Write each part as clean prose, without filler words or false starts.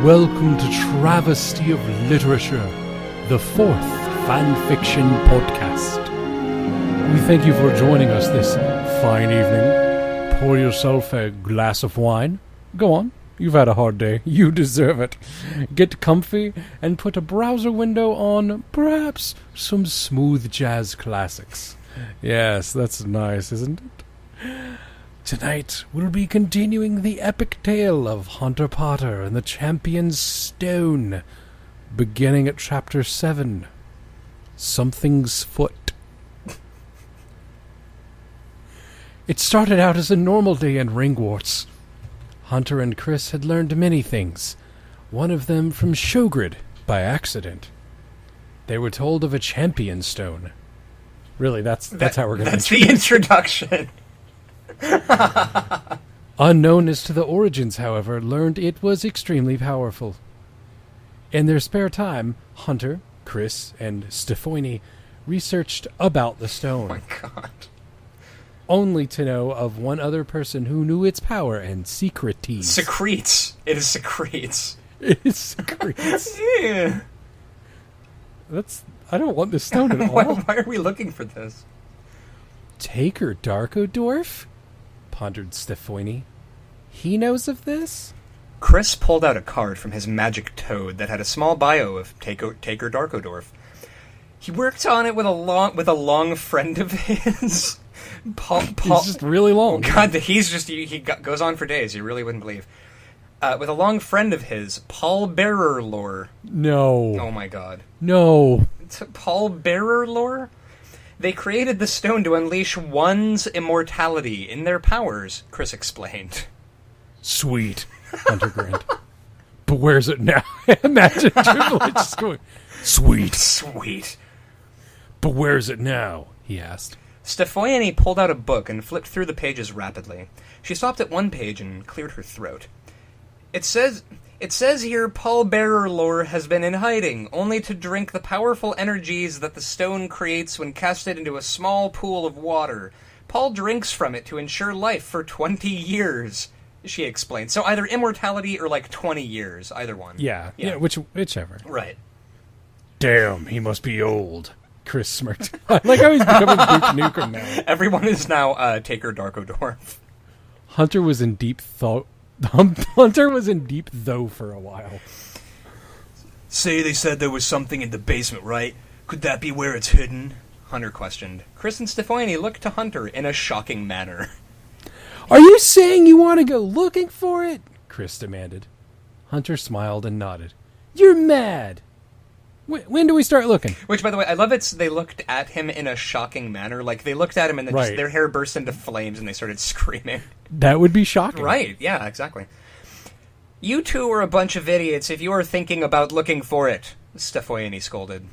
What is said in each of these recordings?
Welcome to Travesty of Literature, the fourth fanfiction podcast. We thank you for joining us this fine evening. Pour yourself a glass of wine. Go on, you've had a hard day. You deserve it. Get comfy and put a browser window on perhaps some smooth jazz classics. Yes, that's nice, isn't it? Tonight, we'll be continuing the epic tale of Harry Potter and the Champion's Stone, beginning at Chapter 7, Something's Foot. It started out as a normal day in Ringworts. Hunter and Chris had learned many things, one of them from Shogrid by accident. They were told of a Champion's Stone. Really, that's how we're going to... That's the introduction. Unknown as to the origins, however, learned it was extremely powerful. In their spare time, Hunter, Chris, and Stephanie researched about the stone. Oh my god. Only to know of one other person who knew its power and secreties. Secretes. It is secretes. It is secretes. Yeah. I don't want this stone at all. Why are we looking for this? Taker Darkodorf? Pondered Stephanie. He knows of this? Chris pulled out a card from his magic toad that had a small bio of Taker Darkodorf. He worked on it with a long friend of his. Paul. He's just really long. God, he goes on for days. You really wouldn't believe. With a long friend of his, Paul Bearerlore. No. Oh my god. No. Paul Bearerlore? They created the stone to unleash one's immortality in their powers, Chris explained. Sweet, Hunter grinned. But where's it now? Imagine Triple H just going, sweet. Sweet. But where's it now? He asked. Stephanie pulled out a book and flipped through the pages rapidly. She stopped at one page and cleared her throat. It says here Paul Bearerlore has been in hiding, only to drink the powerful energies that the stone creates when casted into a small pool of water. Paul drinks from it to ensure life for 20 years, she explained. So either immortality or 20 years, either one. Yeah, whichever. Right. Damn, he must be old, Chris smirked. I like how he's becoming Duke Nukem now. Everyone is now Taker Darkodorf. Hunter was in deep thought. Hunter was in deep though for a while. Say they said there was something in the basement, right? Could that be where it's hidden? Hunter questioned. Chris and Stephanie looked to Hunter in a shocking manner. Are you saying you want to go looking for it? Chris demanded. Hunter smiled and nodded. You're mad. When do we start looking? Which, by the way, I love they looked at him in a shocking manner. Like, they looked at him and then just their hair burst into flames and they started screaming. That would be shocking. Right, yeah, exactly. You two are a bunch of idiots if you are thinking about looking for it, Stephanie scolded.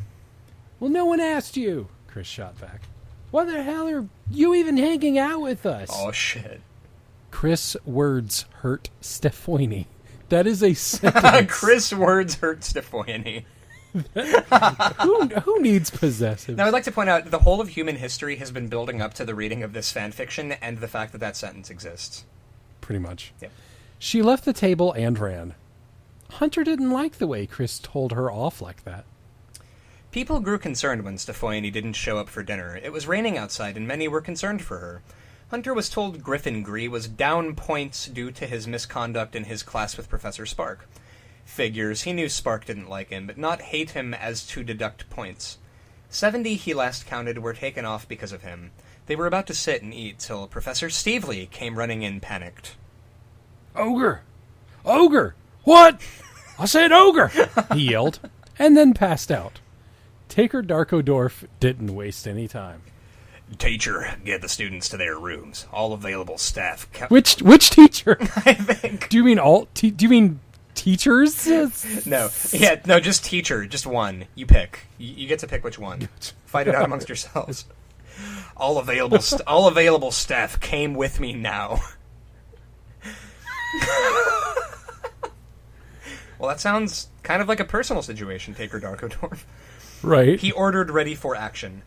Well, no one asked you, Chris shot back. Why the hell are you even hanging out with us? Oh, shit. Chris' words hurt Stephanie. That is a sentence. Chris' words hurt Stephanie. Who needs possessive? Now, I'd like to point out the whole of human history has been building up to the reading of this fanfiction and the fact that that sentence exists. Pretty much. Yep. She left the table and ran. Hunter didn't like the way Chris told her off like that. People grew concerned when Stephanie didn't show up for dinner. It was raining outside and many were concerned for her. Hunter was told Griffin Gree was down points due to his misconduct in his class with Professor Spark. Figures, he knew Spark didn't like him, but not hate him as to deduct points. 70, he last counted, were taken off because of him. They were about to sit and eat till Professor Stevely came running in panicked. Ogre! Ogre! What? I said ogre! He yelled, and then passed out. Taker Darkodorf didn't waste any time. Teacher, get the students to their rooms. All available staff... Which teacher? I think. Do you mean do you mean teachers? No. Yeah, no, just teacher. Just one. You pick. You get to pick which one. Fight it out amongst yourselves. All available staff came with me now. Well, that sounds kind of like a personal situation, Taker Darkodorf. Right. He ordered ready for action.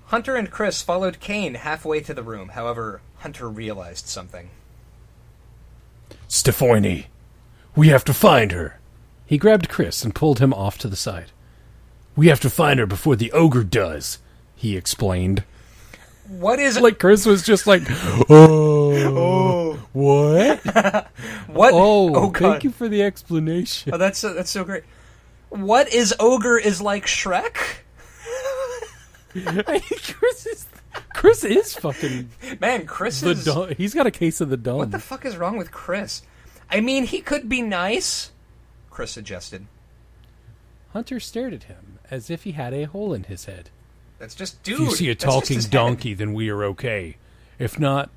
Hunter and Chris followed Kane halfway to the room. However, Hunter realized something. Stephanie, We have to find her. He grabbed Chris and pulled him off to the side. We have to find her before the ogre does, he explained. What is it? Like, Chris was just like, oh. What? What? Oh, God. Thank you for the explanation. Oh, that's so great. What is ogre is like Shrek? Chris is fucking... Man, Chris is... he's got a case of the dumb. What the fuck is wrong with Chris? I mean, he could be nice, Chris suggested. Hunter stared at him as if he had a hole in his head. That's just, dude. If you see a talking donkey, then we are okay. If not,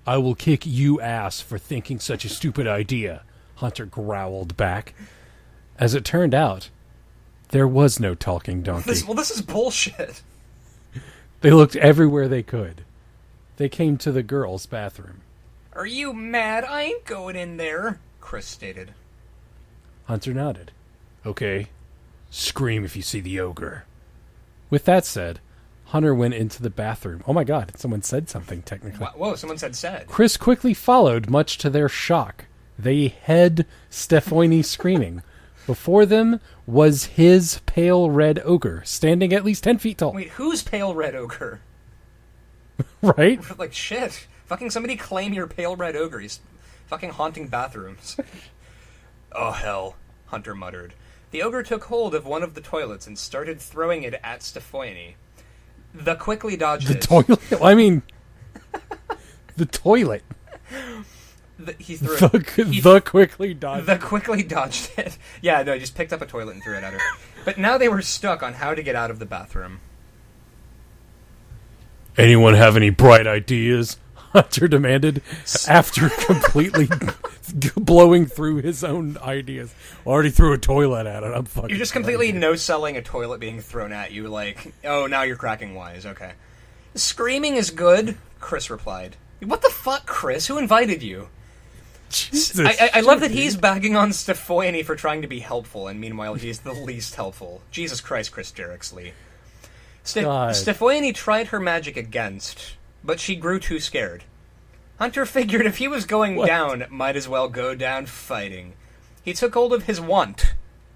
I will kick you ass for thinking such a stupid idea, Hunter growled back. As it turned out, there was no talking donkey. This is bullshit. They looked everywhere they could. They came to the girls' bathroom. Are you mad? I ain't going in there, Chris stated. Hunter nodded. Okay. Scream if you see the ogre. With that said, Hunter went into the bathroom. Oh my god, someone said something technically. Whoa, someone said. Chris quickly followed, much to their shock. They heard S1E3 screaming. Before them was his pale red ogre, standing at least 10 feet tall. Wait, who's pale red ogre? Right? Like, shit. Fucking somebody claim your pale red ogre. He's fucking haunting bathrooms. Oh, hell, Hunter muttered. The ogre took hold of one of the toilets and started throwing it at Stefoini. The quickly dodged it. The toilet? I mean, the toilet. He threw it. The quickly dodged it. The quickly dodged it. Yeah, no, he just picked up a toilet and threw it at her. But now they were stuck on how to get out of the bathroom. Anyone have any bright ideas? Hunter demanded, after completely blowing through his own ideas. Already threw a toilet at it. I'm fucking... You're just completely no-selling a toilet being thrown at you, like, oh, now you're cracking wise, okay. Screaming is good, Chris replied. What the fuck, Chris? Who invited you? Jesus. I love that he's bagging on Stefoini for trying to be helpful, and meanwhile he's the least helpful. Jesus Christ, Chris Jericksley. Stefoini tried her magic against, but she grew too scared. Hunter figured if he was going down, might as well go down fighting. He took hold of his wand.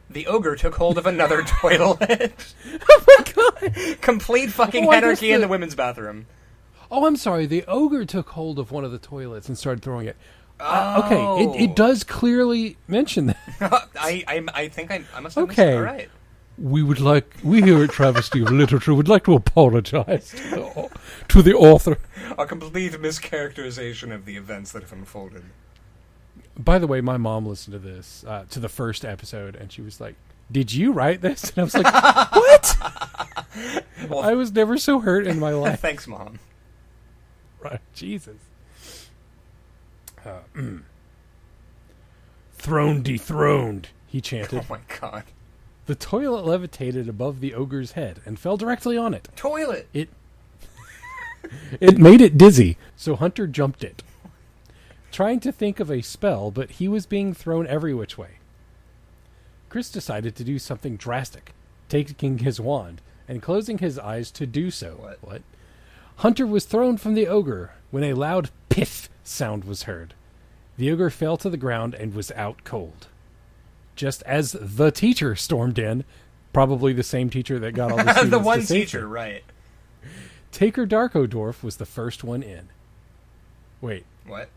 The ogre took hold of another toilet. Oh my god! Complete fucking anarchy in the women's bathroom. Oh, I'm sorry. The ogre took hold of one of the toilets and started throwing it. Okay, it does clearly mention that. I think I must have missed it. All right. We here at Travesty of Literature would like to apologize to the author. A complete mischaracterization of the events that have unfolded. By the way, my mom listened to this, to the first episode, and she was like, "Did you write this?" And I was like, "What?" Well, I was never so hurt in my life. Thanks, Mom. Right, Jesus. Throne dethroned, he chanted. Oh my god. The toilet levitated above the ogre's head and fell directly on it. Toilet! It made it dizzy, so Hunter jumped it, trying to think of a spell, but he was being thrown every which way. Chris decided to do something drastic, taking his wand and closing his eyes to do so. What? Hunter was thrown from the ogre when a loud piff sound was heard. The ogre fell to the ground and was out cold. Just as the teacher stormed in, probably the same teacher that got all the students the one to save teacher, her. right. Taker Darkodorf was the first one in. Wait. What?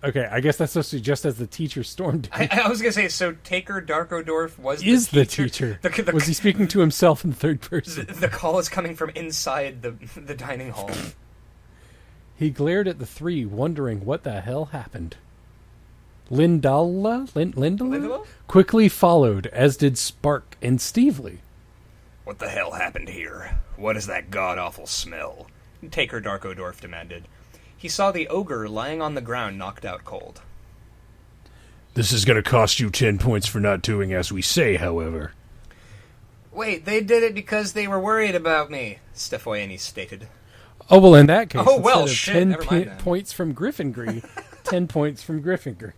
Okay, I guess that's supposed to be just as the teacher stormed in. I was going to say, so Taker Darkodorf was the teacher. Was he speaking to himself in third person? The call is coming from inside the dining hall. He glared at the three, wondering what the hell happened. Lindala quickly followed, as did Spark and Stevely. What the hell happened here? What is that god-awful smell? Taker Darkodorf demanded. He saw the ogre lying on the ground, knocked out cold. This is going to cost you 10 points for not doing as we say, however. Wait, they did it because they were worried about me, Stefoini stated. Oh, well, in that case, shit, 10 points from Gryffindor, 10 points from Gryffindor.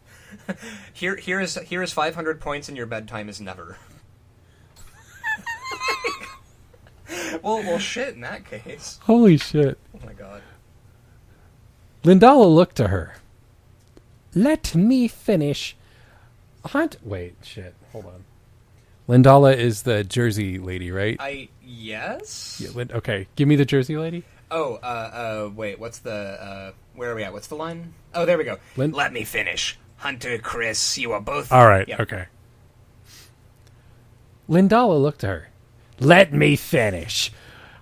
Here is 500 points and your bedtime is never. well, shit, in that case. Holy shit. Oh, my God. Lindala looked to her. Let me finish. Wait, shit. Hold on. Lindala is the Jersey lady, right? Yes? Yeah, okay, give me the Jersey lady. Wait, what's the, where are we at? What's the line? Oh, there we go. Let me finish. Hunter, Chris, you are both... All right, yep. Okay. Lindala looked at her. Let me finish.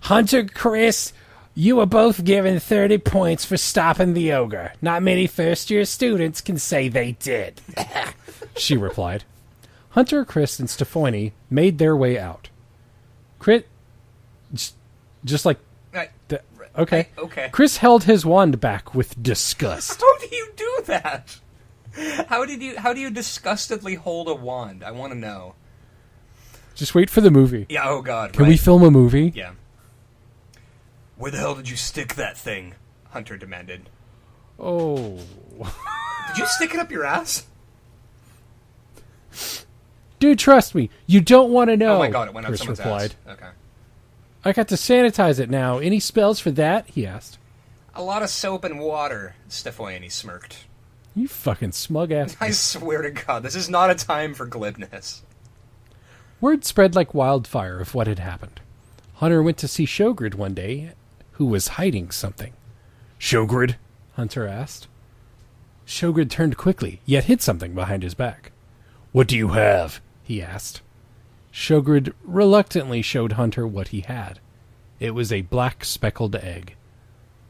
Hunter, Chris, you were both given 30 points for stopping the ogre. Not many first-year students can say they did. She replied. Hunter, Chris, and Stefani made their way out. Just like... Okay. Okay. Chris held his wand back with disgust. How do you do that? How do you disgustedly hold a wand? I want to know. Just wait for the movie. Yeah, oh god. Can we film a movie? Yeah. Where the hell did you stick that thing? Hunter demanded. Oh. Did you stick it up your ass? Dude, trust me. You don't want to know. Oh my god, it went up Chris someone's replied. ass. Okay. I got to sanitize it now. Any spells for that? He asked. A lot of soap and water, Stefani smirked. You fucking smug ass. I swear to God, this is not a time for glibness. Word spread like wildfire of what had happened. Hunter went to see Shogrid one day, who was hiding something. Shogrid? Hunter asked. Shogrid turned quickly, yet hid something behind his back. What do you have? He asked. Shogrid reluctantly showed Hunter what he had. It was a black speckled egg.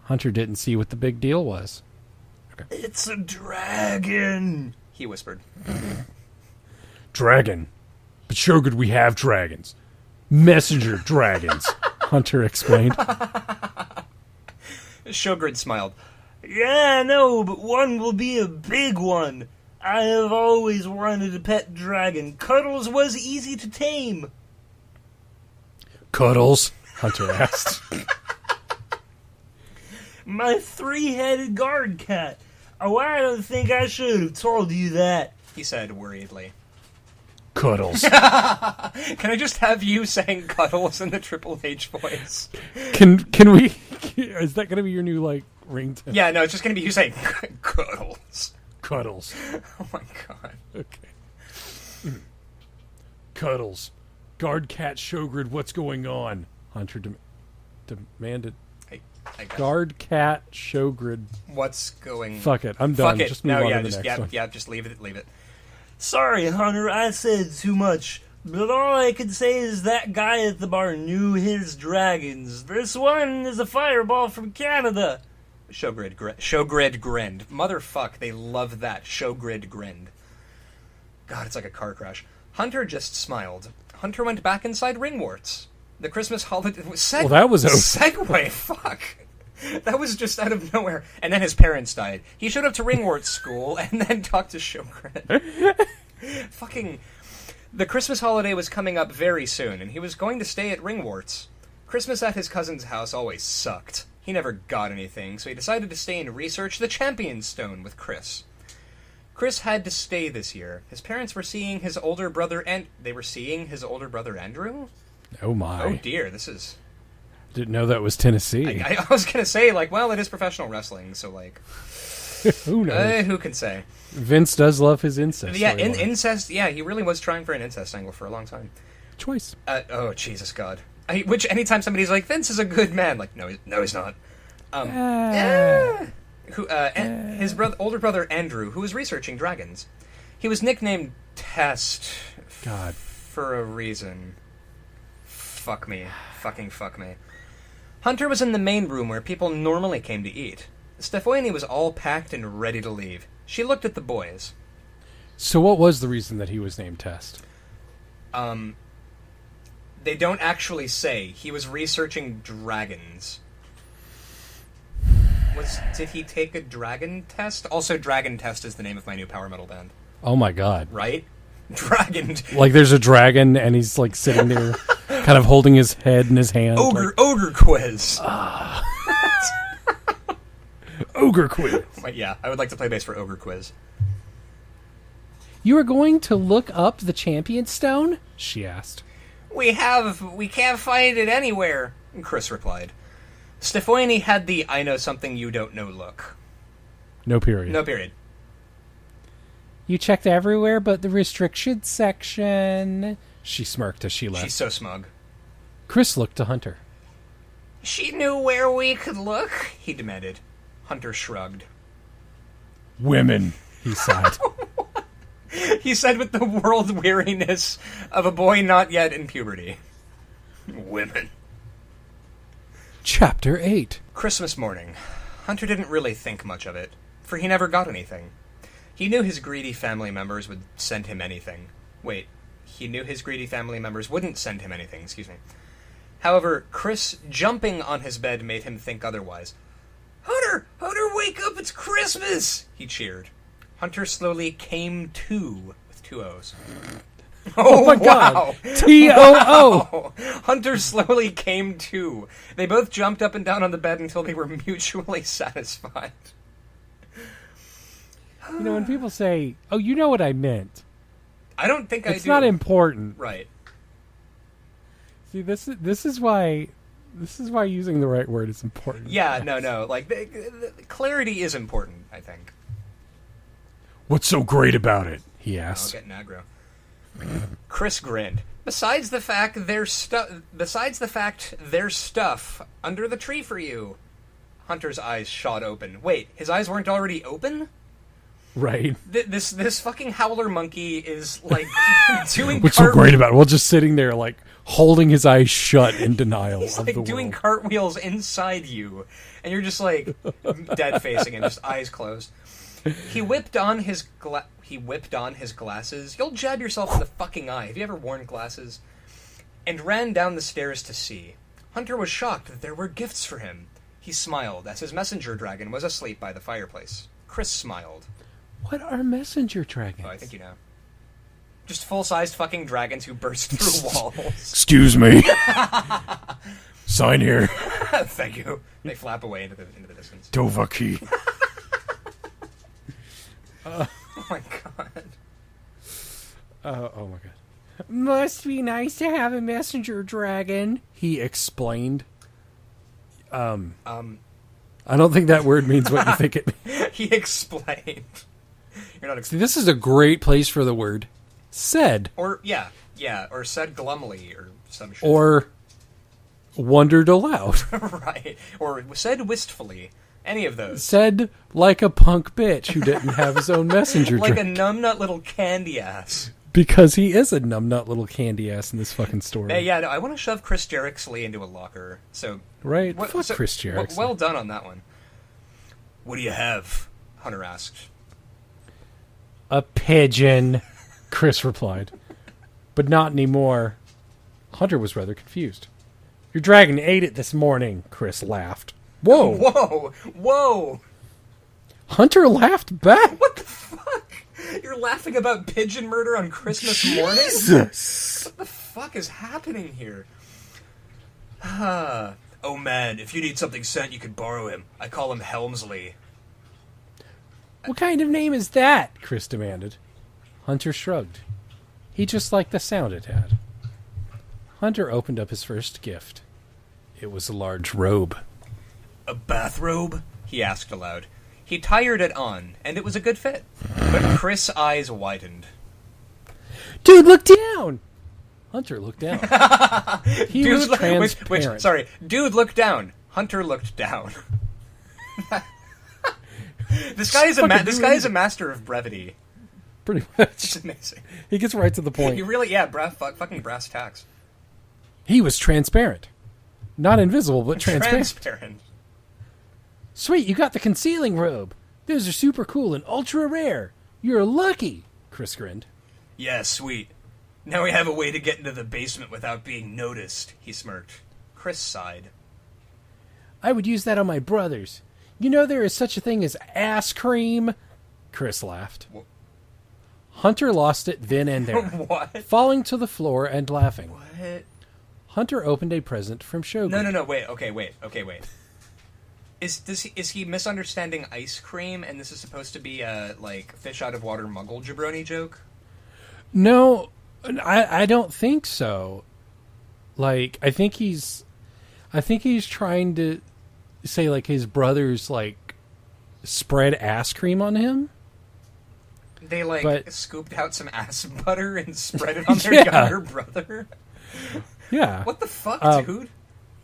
Hunter didn't see what the big deal was. Okay. It's a dragon, he whispered. Dragon? But Shogrid, we have dragons. Messenger dragons, Hunter explained. Shogrid smiled. Yeah, I know, but one will be a big one. I have always wanted a pet dragon. Cuddles was easy to tame. Cuddles? Hunter asked. My 3-headed guard cat. Oh, I don't think I should have told you that, he said worriedly. Cuddles. Can I just have you saying Cuddles in the Triple H voice? Can we... Is that going to be your new, ringtone? Yeah, no, it's just going to be you saying Cuddles. Cuddles. Oh my god. Okay. Cuddles. Guard cat Shogrid, what's going on? Hunter demanded. I Guard cat Shogrid. What's going... Fuck it, I'm done. Fuck it. Just move on to the next one. Yeah, just leave it. Sorry, Hunter, I said too much. But all I can say is that guy at the bar knew his dragons. This one is a fireball from Canada. Shogrid grinned. Motherfuck, they love that. Shogrid grinned. God, it's like a car crash. Hunter just smiled. Hunter went back inside Ringworts. The Christmas holiday... Well, that was over. Segue, fuck. That was just out of nowhere. And then his parents died. He showed up to Ringworts school and then talked to Shogrid. Fucking... The Christmas holiday was coming up very soon, and he was going to stay at Ringworts. Christmas at his cousin's house always sucked. He never got anything, so he decided to stay and research the Champion Stone with Chris. Chris had to stay this year. His parents were seeing his older brother and... They were seeing his older brother Andrew? Oh my. Oh dear, this is... Didn't know that was Tennessee. I was gonna say, well, it is professional wrestling, so, Who knows? Who can say? Vince does love his incest. Yeah, incest, yeah, he really was trying for an incest angle for a long time. Choice. Oh, Jesus God. Which, anytime somebody's like, Vince is a good man, no, he's not. His older brother, Andrew, who was researching dragons. He was nicknamed Test. God. For a reason. Fuck me. Fucking fuck me. Hunter was in the main room where people normally came to eat. Stefani was all packed and ready to leave. She looked at the boys. So what was the reason that he was named Test? They don't actually say. He was researching dragons. Did he take a dragon test? Also, Dragon Test is the name of my new power metal band. Oh my god. Right? Dragon. There's a dragon and he's sitting there kind of holding his head in his hand. Ogre quiz. Ogre quiz. Yeah, I would like to play bass for Ogre quiz. You are going to look up the Champion Stone? She asked. We can't find it anywhere, Chris replied. Stefani had the I know something you don't know look. No period. No period. You checked everywhere but the restricted section. She smirked as she left. She's so smug. Chris looked to Hunter. She knew where we could look, he demanded. Hunter shrugged. Women, he sighed. He said with the world weariness of a boy not yet in puberty. Women. Chapter 8. Christmas morning. Hunter didn't really think much of it, for he never got anything. He knew his greedy family members would send him anything. Wait, he knew his greedy family members wouldn't send him anything, excuse me. However, Chris jumping on his bed made him think otherwise. Hunter! Hunter, wake up! It's Christmas! He cheered. Hunter slowly came to, with 2 O's. Oh my wow. God! T-O-O! Wow. Hunter slowly came to. They both jumped up and down on the bed until they were mutually satisfied. You know, when people say, oh, you know what I meant. I don't think I do. It's not important. Right. See, this is why using the right word is important. Yeah, no. Like, the clarity is important, I think. What's so great about it? He asked. I'll get aggro. Chris grinned. Besides the fact there's stuff under the tree for you. Hunter's eyes shot open. Wait, his eyes weren't already open? Right. This fucking howler monkey is, like, doing What's so great about it? Well, just sitting there, like, holding his eyes shut in denial He's of like the doing world. cartwheels inside you, and you're just, like, dead-facing and just eyes closed. He whipped on his glasses. You'll jab yourself in the fucking eye. Have you ever worn glasses? And ran down the stairs to see. Hunter was shocked that there were gifts for him. He smiled as his messenger dragon was asleep by the fireplace. Chris smiled. What are messenger dragons? Oh, I think you know. Just full-sized fucking dragons who burst through walls. Excuse me. Sign here. Thank you. They flap away into the distance. Dovaki. Oh my god. Oh my god. Must be nice to have a messenger dragon, he explained. I don't think that word means what you think it means. He explained. You're not See, this is a great place for the word said. Or, yeah, or said glumly, or some shit. Or wondered aloud. Right. Or said wistfully. Any of those. Said like a punk bitch who didn't have his own messenger Like dragon. a numbnut little candy ass. Because he is a numbnut little candy ass in this fucking story. Hey, yeah, no, I want to shove Chris Jericksley into a locker. So, Right? Fuck Chris Jericksley. Well done on that one. What do you have? Hunter asked. A pigeon, Chris replied. But not anymore. Hunter was rather confused. Your dragon ate it this morning, Chris laughed. Whoa! Whoa! Hunter laughed back. What the fuck? You're laughing about pigeon murder on Christmas morning? Jesus! What the fuck is happening here? Oh man, if you need something sent, you could borrow him. I call him Helmsley. What kind of name is that? Chris demanded. Hunter shrugged. He just liked the sound it had. Hunter opened up his first gift. It was a large robe. A bathrobe? He asked aloud. He tired it on, and it was a good fit. But Chris' eyes widened. Dude, look down! Hunter looked down. He was transparent. Sorry. Dude looked down. Hunter looked down. This guy is a master of brevity. Pretty much. It's amazing. He gets right to the point. You really, fucking brass tacks. He was transparent. Not invisible, but transparent. Sweet, you got the concealing robe. Those are super cool and ultra rare. You're lucky, Chris grinned. Yeah, sweet. Now we have a way to get into the basement without being noticed, he smirked. Chris sighed. I would use that on my brothers. You know there is such a thing as ass cream? Chris laughed. Hunter lost it then and there. What? Falling to the floor and laughing. What? Hunter opened a present from Shogun. No, wait. Is he misunderstanding ice cream, and this is supposed to be a, like, fish out of water muggle jabroni joke? No, I don't think so. Like, I think he's trying to say, like, his brothers, like, spread ass cream on him. They, like, but, scooped out some ass butter and spread it on their younger brother. Yeah. What the fuck, dude?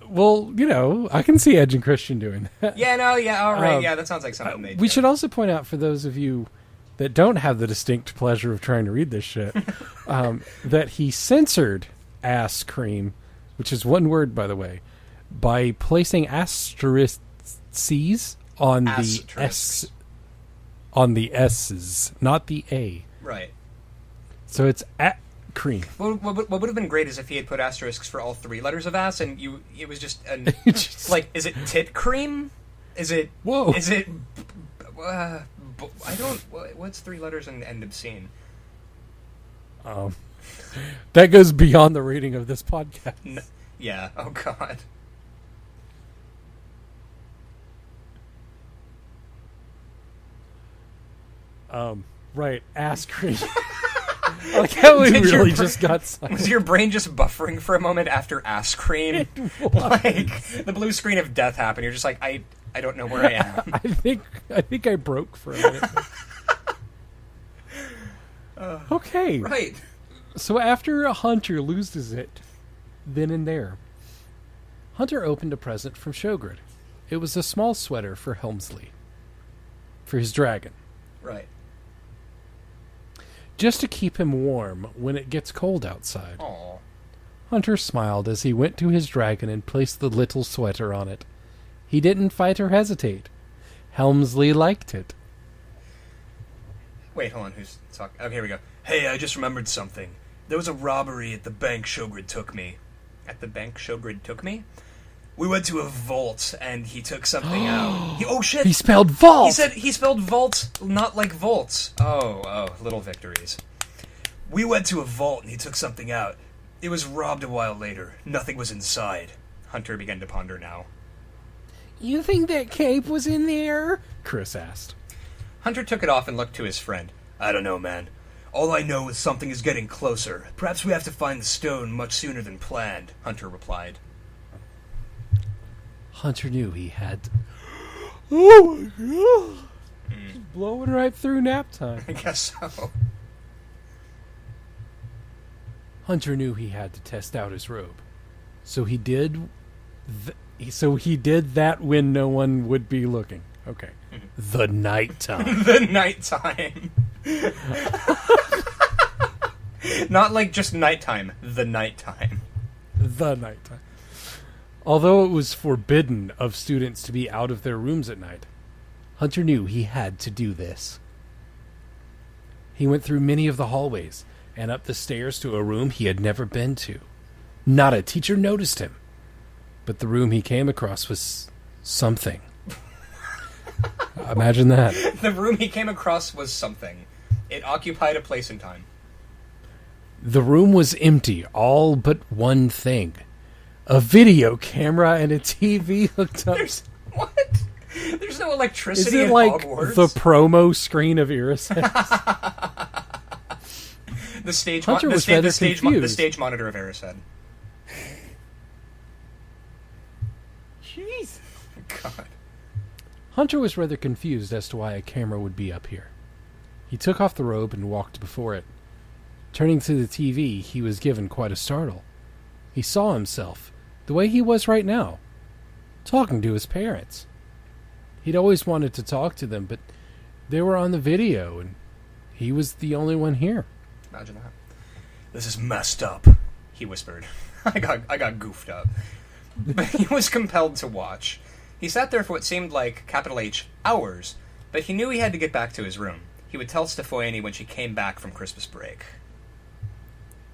Well, I can see Edge and Christian doing that. Yeah, no, yeah, all right, yeah, that sounds like something they do. We should also point out, for those of you that don't have the distinct pleasure of trying to read this shit, that he censored ass cream, which is one word, by the way, by placing asterisks on the S, on the S's, not the A. Right. So it's at cream. What would have been great is if he had put asterisks for all 3 letters of ass, and it was just like, is it tit cream? Is it? Whoa. Is it? I don't. What's 3 letters and end obscene? That goes beyond the rating of this podcast. Yeah. Oh God. Right. Ass cream. Like how we really just got silent. Was your brain just buffering for a moment after ass cream? Like the blue screen of death happened. You're just like, I don't know where I am. I think I broke for a minute. Okay. Right. So after Hunter loses it, then and there, Hunter opened a present from Shogred. It was a small sweater for Helmsley. For his dragon. Right. Just to keep him warm when it gets cold outside. Aww. Hunter smiled as he went to his dragon and placed the little sweater on it. He didn't fight or hesitate. Helmsley liked it. Wait, hold on. Who's talking? Okay, here we go. Hey, I just remembered something. There was a robbery at the bank Shogred took me. At the bank Shogred took me? We went to a vault, and he took something out. Oh, shit! He spelled vault! He spelled vault, not like volts. Oh, little victories. We went to a vault, and he took something out. It was robbed a while later. Nothing was inside. Hunter began to ponder now. You think that cape was in there? Chris asked. Hunter took it off and looked to his friend. I don't know, man. All I know is something is getting closer. Perhaps we have to find the stone much sooner than planned, Hunter replied. Hunter knew he had to... Oh my god! Just blowing right through nap time. I guess so. Hunter knew he had to test out his robe. So he did... So he did that when no one would be looking. Okay. The nighttime. The nighttime. Not like just nighttime. The nighttime. The nighttime. Although it was forbidden of students to be out of their rooms at night, Hunter knew he had to do this. He went through many of the hallways and up the stairs to a room he had never been to. Not a teacher noticed him, but the room he came across was something. Imagine that. The room he came across was something. It occupied a place in time. The room was empty, all but one thing. A video camera and a TV hooked up. What? There's no electricity in like Hogwarts? The promo screen of Irisex? The stage Hunter was rather confused. The stage monitor of Erised. Jeez. God. Hunter was rather confused as to why a camera would be up here. He took off the robe and walked before it. Turning to the TV, he was given quite a startle. He saw himself, the way he was right now, talking to his parents. He'd always wanted to talk to them, but they were on the video, and he was the only one here. Imagine that. This is messed up, he whispered. I got goofed up. But he was compelled to watch. He sat there for what seemed like, capital H, hours, but he knew he had to get back to his room. He would tell Stefoini when she came back from Christmas break.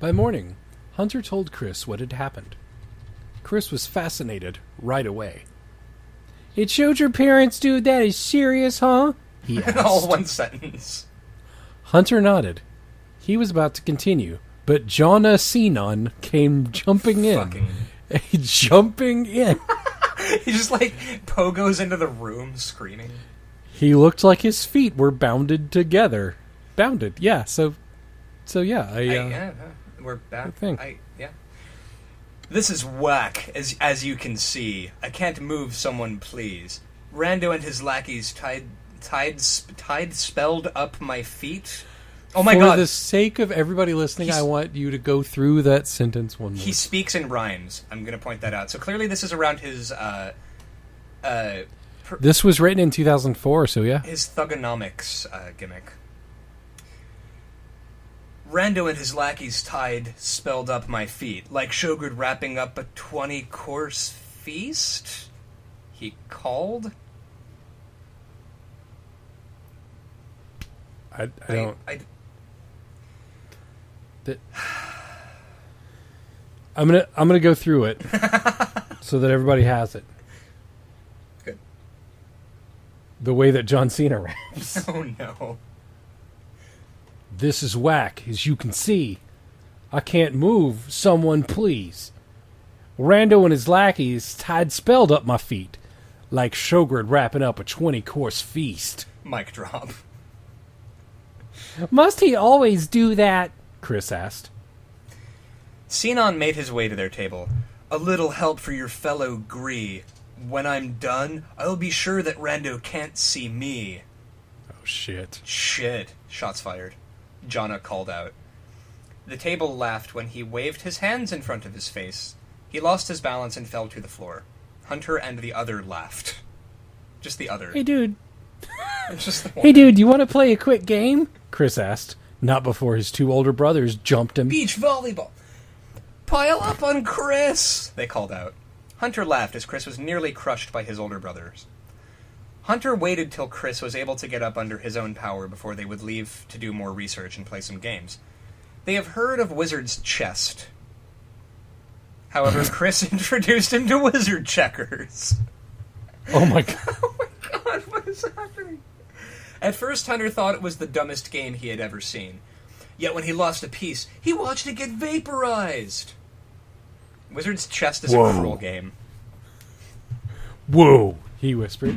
By morning, Hunter told Chris what had happened. Chris was fascinated right away. It showed your parents, dude, that is serious, huh? He asked. All one sentence. Hunter nodded. He was about to continue, but Jonna Sinon came jumping in. Jumping in. He just, pogos into the room, screaming. He looked like his feet were bounded together. Bounded, yeah, so yeah. We're back. Yeah. This is whack, as you can see. I can't move someone, please. Rando and his lackeys tied spelled up my feet. Oh my God. For the sake of everybody listening, I want you to go through that sentence one more. He speaks in rhymes. I'm going to point that out. So clearly this is around his... This was written in 2004, so yeah. His thugonomics gimmick. Rando and his lackeys tied spelled up my feet, like Shogred wrapping up a 20-course feast? He called? I don't... I'm gonna go through it so that everybody has it. Good. The way that John Cena raps. Oh no. This is whack, as you can see. I can't move, someone please. Rando and his lackeys tied spelled up my feet, like Shogred wrapping up a 20-course feast. Mic drop. Must he always do that? Chris asked. Sinon made his way to their table. A little help for your fellow Gree. When I'm done, I'll be sure that Rando can't see me. Oh, shit. Shit. Shots fired. Jonna called out. The table laughed when he waved his hands in front of his face. He lost his balance and fell to the floor. Hunter and the other laughed. Just the other. Hey, dude. Just the one. Hey, dude, you want to play a quick game? Chris asked, not before his two older brothers jumped him. Beach volleyball. Pile up on Chris, they called out. Hunter laughed as Chris was nearly crushed by his older brothers. Hunter waited till Chris was able to get up under his own power before they would leave to do more research and play some games. They have heard of Wizard's Chest. However, Chris introduced him to Wizard Checkers. Oh my god. Oh my god, what is happening? At first, Hunter thought it was the dumbest game he had ever seen. Yet when he lost a piece, he watched it get vaporized. Wizard's Chest is a cruel game. Whoa, he whispered.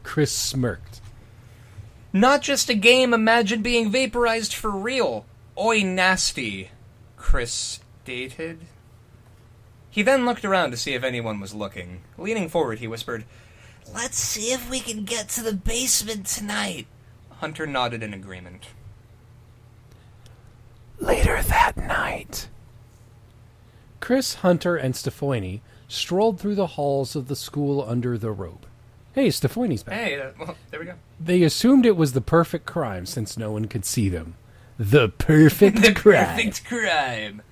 Chris smirked. Not just a game, imagine being vaporized for real. Oi, nasty, Chris stated. He then looked around to see if anyone was looking. Leaning forward, he whispered, "Let's see if we can get to the basement tonight." Hunter nodded in agreement. Later that night, Chris, Hunter, and Stephanie strolled through the halls of the school under the robe. Hey, Stephanie's back. Hey, well, there we go. They assumed it was the perfect crime since no one could see them. The perfect crime. Perfect crime.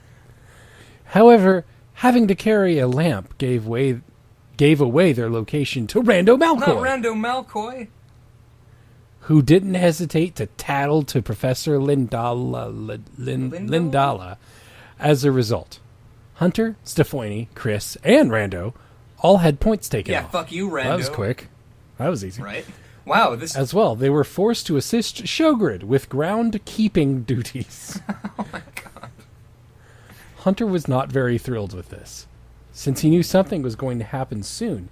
However, having to carry a lamp gave away their location to Rando Malcoy. Not Rando Malcoy. Who didn't hesitate to tattle to Professor Lindala as a result. Hunter, Stephanie, Chris, and Rando all had points taken off. Yeah, fuck you, Rando. That was quick. That was easy. Right? Wow, this... As well, they were forced to assist Shogred with ground-keeping duties. Oh my god. Hunter was not very thrilled with this, since he knew something was going to happen soon,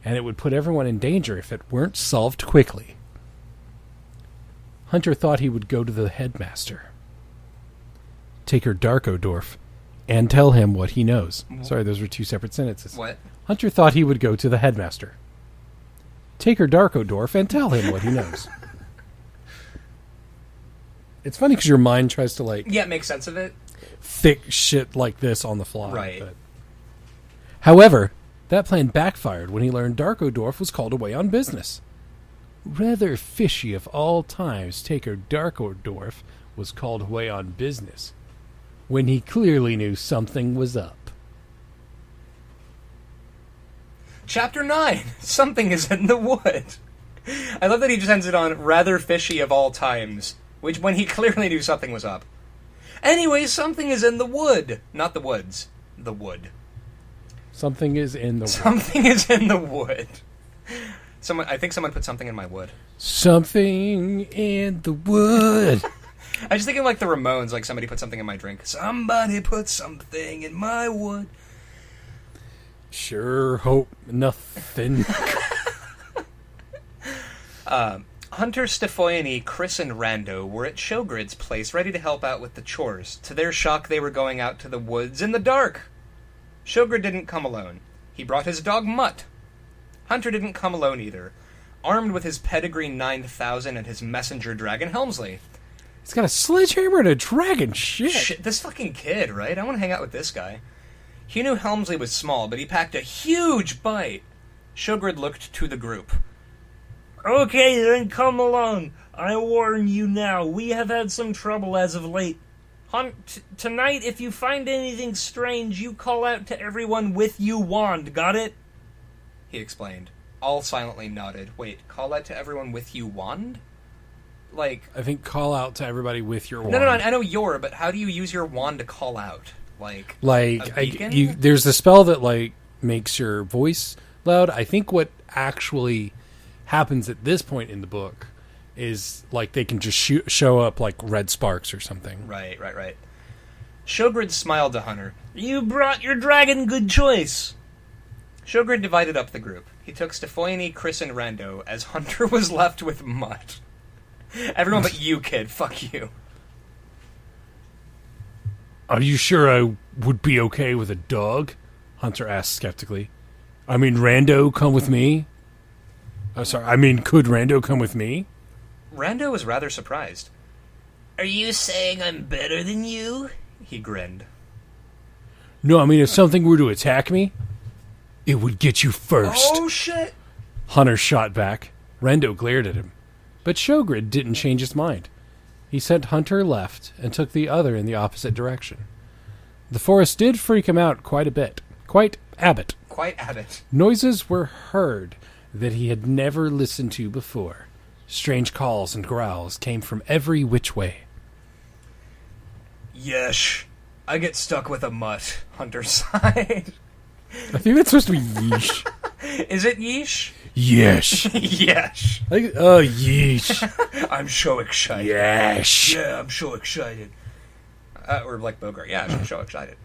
and it would put everyone in danger if it weren't solved quickly. Hunter thought he would go to the headmaster, Taker Darkodorf, and tell him what he knows. Sorry, those were two separate sentences. What? Hunter thought he would go to the headmaster, Taker Darkodorf, and tell him what he knows. It's funny because your mind tries to, Yeah, make sense of it. thick shit like this on the fly. Right. But. However, that plan backfired when he learned Darkodorf was called away on business. Rather fishy of all times, Taker Darkodorf was called away on business, when he clearly knew something was up. Chapter 9. Something is in the wood. I love that he just ends it on rather fishy of all times, which when he clearly knew something was up. Anyway, something is in the wood. Not the woods. The wood. Something is in the wood. Something is in the wood. I think someone put something in my wood. Something in the wood. I just think of like the Ramones, like somebody put something in my drink. Somebody put something in my wood. Sure hope nothing. Hunter, Stephanie, Chris, and Rando were at Shogred's place ready to help out with the chores. To their shock, they were going out to the woods in the dark. Shogred didn't come alone. He brought his dog Mutt. Hunter didn't come alone either, armed with his Pedigree 9000 and his messenger dragon Helmsley. He's got a sledgehammer and a dragon. Shit. This fucking kid, right? I want to hang out with this guy. He knew Helmsley was small, but he packed a huge bite. Shogred looked to the group. Okay, then come along. I warn you now, we have had some trouble as of late. Tonight, if you find anything strange, you call out to everyone with you wand, got it? He explained. All silently nodded. Wait, call out to everyone with you wand? Like... I think call out to everybody with your wand. No, I know your, but how do you use your wand to call out? Like a beacon? There's a spell that, like, makes your voice loud. I think what actually happens at this point in the book is, like, they can just show up, like, red sparks or something. Right. Shogred smiled to Hunter. You brought your dragon, good choice. Shogred divided up the group. He took Stefoini, Chris, and Rando, as Hunter was left with Mutt. Everyone but you, kid. Fuck you. Are you sure I would be okay with a dog? Hunter asked skeptically. I mean, Rando come with me? Could Rando come with me? Rando was rather surprised. Are you saying I'm better than you? He grinned. No, I mean, if something were to attack me, it would get you first. Oh, shit! Hunter shot back. Rando glared at him. But Shogred didn't change his mind. He sent Hunter left and took the other in the opposite direction. The forest did freak him out quite a bit. Quite Abbott. Noises were heard that he had never listened to before. Strange calls and growls came from every which way. Yesh. I get stuck with a mutt, Hunter sighed. I think that's supposed to be yeesh. Is it yeesh? Yesh. Yesh. Like, oh, yeesh. I'm so excited. Yesh. Yeah, I'm so excited. Or like Bogart. Yeah, I'm so excited.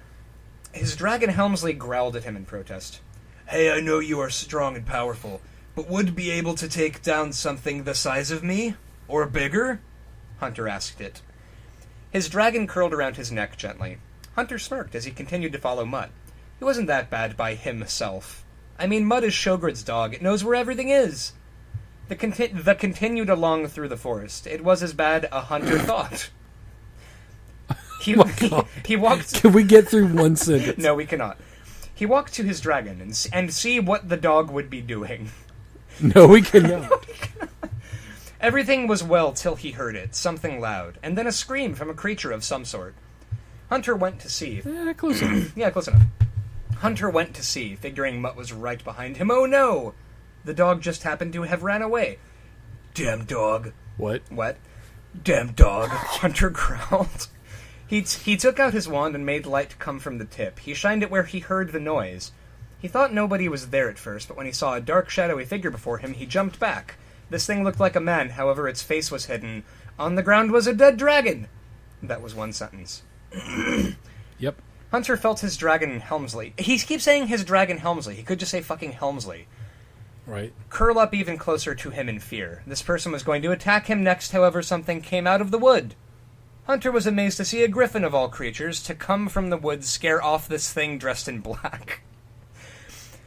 His dragon Helmsley growled at him in protest. Hey, I know you are strong and powerful, but would be able to take down something the size of me? Or bigger? Hunter asked it. His dragon curled around his neck gently. Hunter smirked as he continued to follow Mutt. He wasn't that bad by himself. I mean, Mutt is Shogred's dog. It knows where everything is. The continued along through the forest. It was as bad a Hunter thought. He walked... Can we get through one sentence? No, we cannot. He walked to his dragon and see what the dog would be doing. No, we cannot. Everything was well till he heard it, something loud, and then a scream from a creature of some sort. Hunter went to see. Close enough. Yeah, close enough. Hunter went to see, figuring Mutt was right behind him. Oh no! The dog just happened to have ran away. Damn dog. What? Damn dog, Hunter growled. He took out his wand and made light come from the tip. He shined it where he heard the noise. He thought nobody was there at first, but when he saw a dark, shadowy figure before him, he jumped back. This thing looked like a man, however its face was hidden. On the ground was a dead dragon! That was one sentence. Yep. Hunter felt his dragon Helmsley. He keeps saying his dragon Helmsley. He could just say fucking Helmsley. Right. Curl up even closer to him in fear. This person was going to attack him next, however, something came out of the wood. Hunter was amazed to see a griffin of all creatures to come from the woods scare off this thing dressed in black.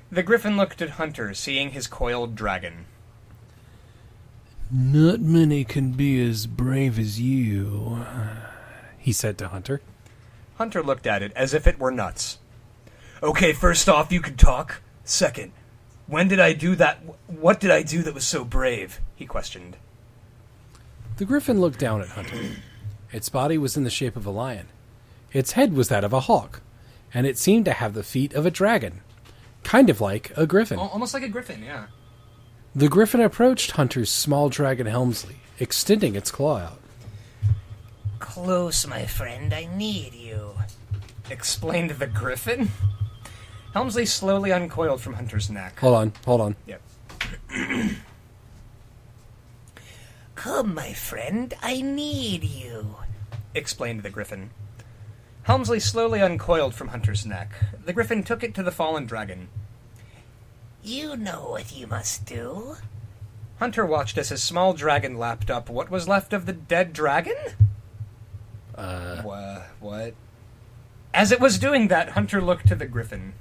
The griffin looked at Hunter, seeing his coiled dragon. Not many can be as brave as you, he said to Hunter. Hunter looked at it as if it were nuts. Okay, first off, you can talk. Second, when did I do that? What did I do that was so brave? He questioned. The griffin looked down at Hunter. Its body was in the shape of a lion. Its head was that of a hawk, and it seemed to have the feet of a dragon. Kind of like a griffin. Almost like a griffin, yeah. The griffin approached Hunter's small dragon Helmsley, extending its claw out. Close, my friend, I need you, explained the griffin. Helmsley slowly uncoiled from Hunter's neck. Hold on. Yep. Come, my friend, I need you, explained the griffin. Helmsley slowly uncoiled from Hunter's neck. The griffin took it to the fallen dragon. You know what you must do. Hunter watched as his small dragon lapped up what was left of the dead dragon? What? As it was doing that, Hunter looked to the griffin.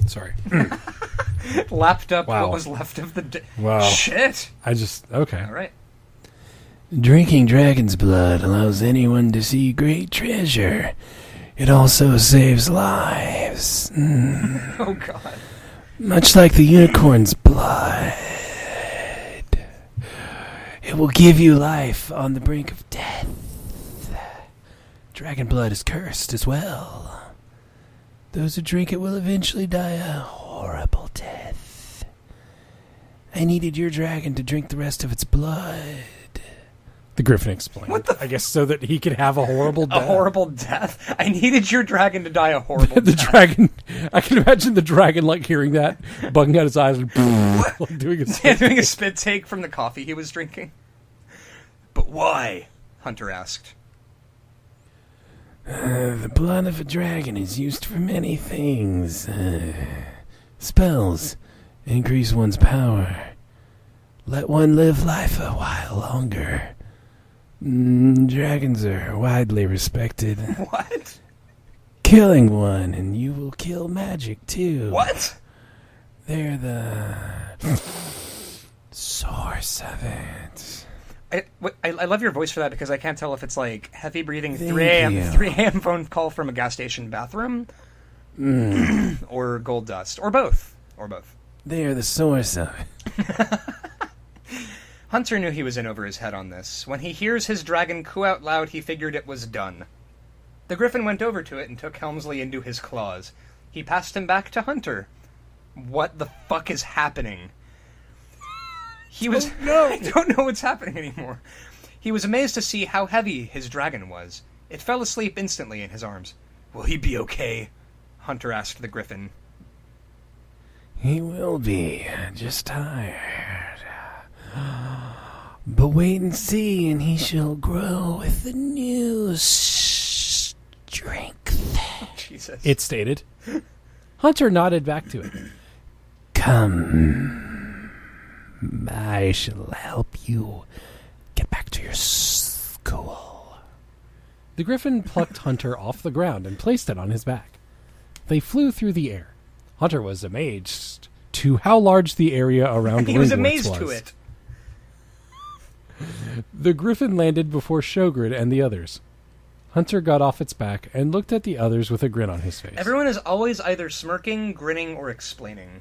Sorry. Lapped up Wow. what was left of the... Wow. Shit! Okay. All right. Drinking dragon's blood allows anyone to see great treasure. It also saves lives. Oh, God. Much like the unicorn's blood. It will give you life on the brink of death. Dragon blood is cursed as well. Those who drink it will eventually die a horrible death. I needed your dragon to drink the rest of its blood. The Griffin explained. I guess so that he could have a horrible death. A horrible death? I needed your dragon to die a horrible The death. dragon. I can imagine the dragon, like, hearing that, bugging out his eyes, and like, doing a spit. Doing a spit take from the coffee he was drinking. But why? Hunter asked. The blood of a dragon is used for many things. Spells increase one's power. Let one live life a while longer. Dragons are widely respected. What? Killing one and you will kill magic too. What? They're the source of it. I love your voice for that because I can't tell if it's like heavy breathing Thank 3 a.m. you. 3 a.m. phone call from a gas station bathroom or gold dust or both. They are the source of it. Hunter knew he was in over his head on this. When he hears his dragon coo out loud, he figured it was done. The Griffin went over to it and took Helmsley into his claws. He passed him back to Hunter. What the fuck is happening? He was... I don't know what's happening anymore. He was amazed to see how heavy his dragon was. It fell asleep instantly in his arms. Will he be okay? Hunter asked the Griffin. He will be, just tired. But wait and see, and he shall grow with the new strength. Jesus. It stated. Hunter nodded back to it. Come, I shall help you get back to your school. The Griffin plucked Hunter off the ground and placed it on his back. They flew through the air. Hunter was amazed to how large the area around He was Ringworth amazed to it. The Griffin landed before Shogred and the others. Hunter got off its back and looked at the others with a grin on his face. Everyone is always either smirking, grinning, or explaining.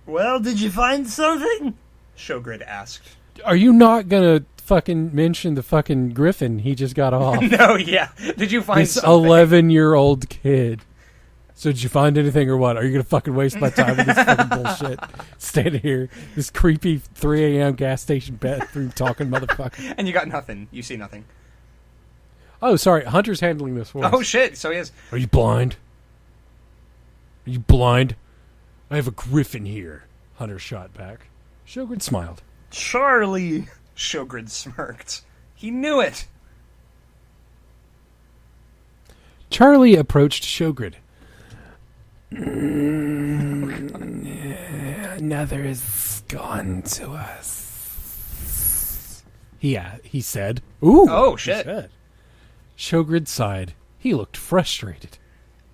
Well, did you find something? Shogred asked. Are you not gonna fucking mention the fucking Griffin he just got off? No, yeah. Did you find This something? 11-year-old kid. So did you find anything or what? Are you going to fucking waste my time with this fucking bullshit? Standing here, this creepy 3 a.m. gas station bathroom talking motherfucker. And you got nothing. You see nothing. Oh, sorry. Hunter's handling this for us. Oh, shit. So he is. Are you blind? Are you blind? I have a Griffin here. Hunter shot back. Shogred smiled. Charlie! Shogred smirked. He knew it. Charlie approached Shogred. Another is gone to us. He said. Ooh. Oh, he shit. said. Shogred sighed. He looked frustrated.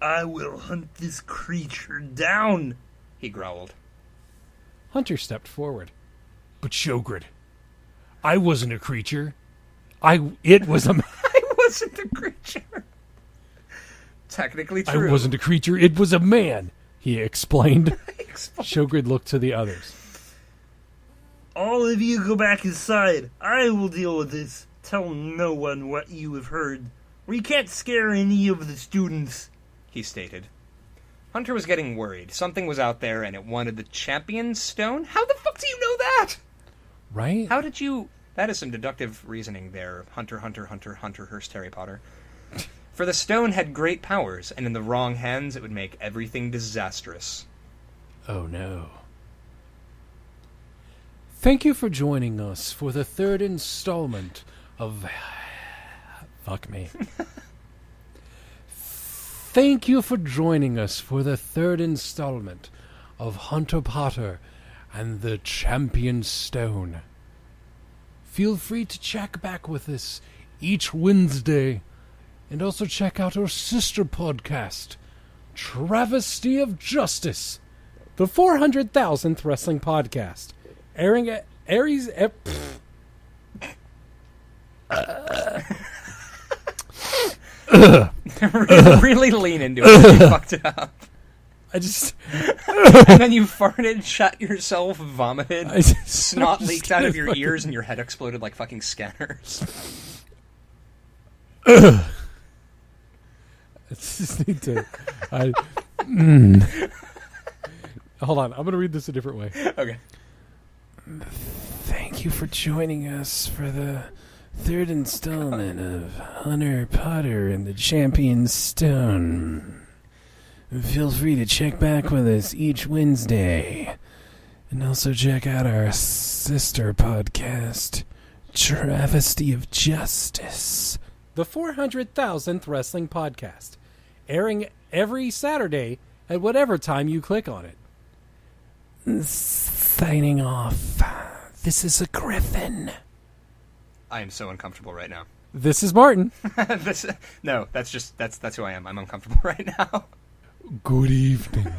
I will hunt this creature down. He growled. Hunter stepped forward. But Shogred, I wasn't a creature. It was a man. I wasn't a creature. Technically true. I wasn't a creature. It was a man, he explained. Shogred looked to the others. All of you go back inside. I will deal with this. Tell no one what you have heard. We can't scare any of the students, he stated. Hunter was getting worried. Something was out there and it wanted the champion stone? How the fuck do you know that? Right? How did you... That is some deductive reasoning there. Hunter, Hurst, Harry Potter. For the stone had great powers, and in the wrong hands it would make everything disastrous. Oh no. Thank you for joining us for the third installment of... Fuck me. Thank you for joining us for the third installment of Hunter Potter and the Champion Stone. Feel free to check back with us each Wednesday, and also check out our sister podcast, Travesty of Justice, the 400,000th wrestling podcast, airing at Aries. Really lean into it. You fucked it up. I just. And then you farted, shut yourself, vomited, snot leaked out of your ears, and your head exploded like fucking scanners. I just need to. Hold on, I'm going to read this a different way. Okay. Thank you for joining us for the third installment of Harry Potter and the Champion Stone. Feel free to check back with us each Wednesday. And also check out our sister podcast, Travesty of Justice. The 400,000th wrestling podcast, airing every Saturday at whatever time you click on it. Signing off. This is a Griffin. I am so uncomfortable right now. This is Martin. No, that's who I am. I'm uncomfortable right now. Good evening.